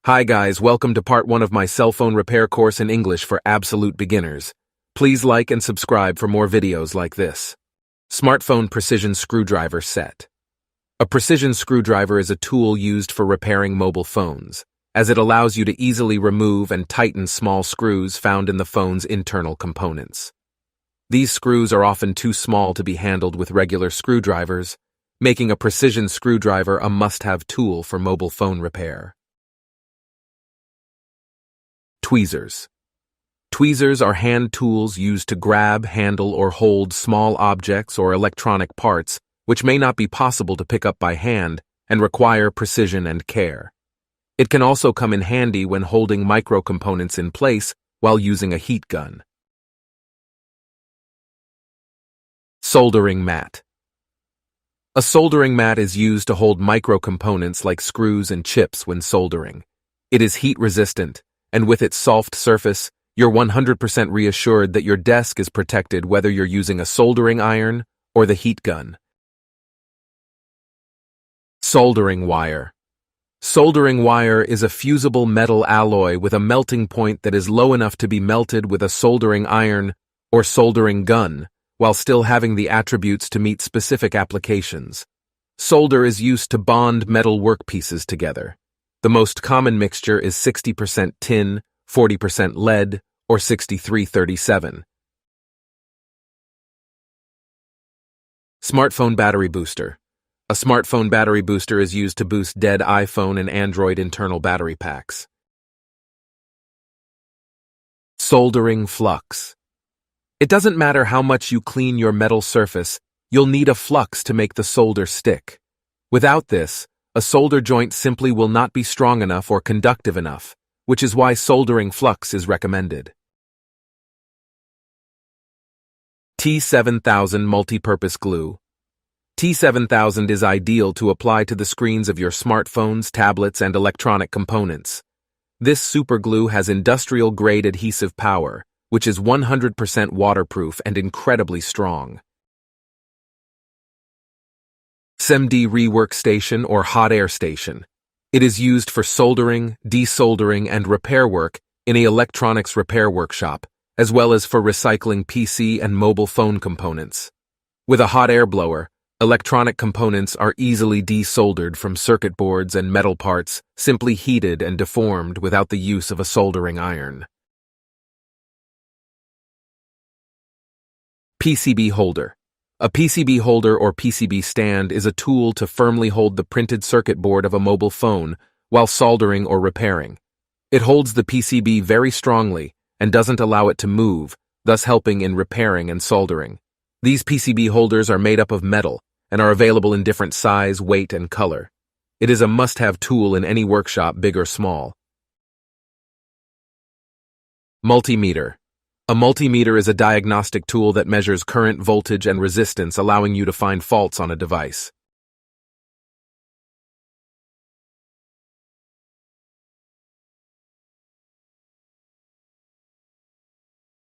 Hi guys, welcome to part 1 of my cell phone repair course in English for absolute beginners. Please like and subscribe for more videos like this. Smartphone precision screwdriver set. A precision screwdriver is a tool used for repairing mobile phones, as it allows you to easily remove and tighten small screws found in the phone's internal components. These screws are often too small to be handled with regular screwdrivers, making a precision screwdriver a must-have tool for mobile phone repair. Tweezers. Tweezers are hand tools used to grab, handle, or hold small objects or electronic parts which may not be possible to pick up by hand and require precision and care. It can also come in handy when holding micro-components in place while using a heat gun. Soldering mat. A soldering mat is used to hold micro-components like screws and chips when soldering. It is heat-resistant, and with its soft surface, you're 100% reassured that your desk is protected whether you're using a soldering iron or the heat gun. Soldering wire. Soldering wire is a fusible metal alloy with a melting point that is low enough to be melted with a soldering iron or soldering gun, while still having the attributes to meet specific applications. Solder is used to bond metal workpieces together. The most common mixture is 60% tin, 40% lead, or 63-37. Smartphone battery booster. A smartphone battery booster is used to boost dead iPhone and Android internal battery packs. Soldering flux. It doesn't matter how much you clean your metal surface, you'll need a flux to make the solder stick. Without this, a solder joint simply will not be strong enough or conductive enough, which is why soldering flux is recommended. T7000 multipurpose glue. T7000 is ideal to apply to the screens of your smartphones, tablets, and electronic components. This superglue has industrial-grade adhesive power, which is 100% waterproof and incredibly strong. SMD rework station or hot air station. It is used for soldering, desoldering, and repair work in an electronics repair workshop, as well as for recycling PC and mobile phone components. With a hot air blower, electronic components are easily desoldered from circuit boards and metal parts, simply heated and deformed without the use of a soldering iron. PCB holder. A PCB holder or PCB stand is a tool to firmly hold the printed circuit board of a mobile phone while soldering or repairing. It holds the PCB very strongly and doesn't allow it to move, thus helping in repairing and soldering. These PCB holders are made up of metal and are available in different size, weight, and color. It is a must-have tool in any workshop, big or small. Multimeter. A multimeter is a diagnostic tool that measures current, voltage, and resistance, allowing you to find faults on a device.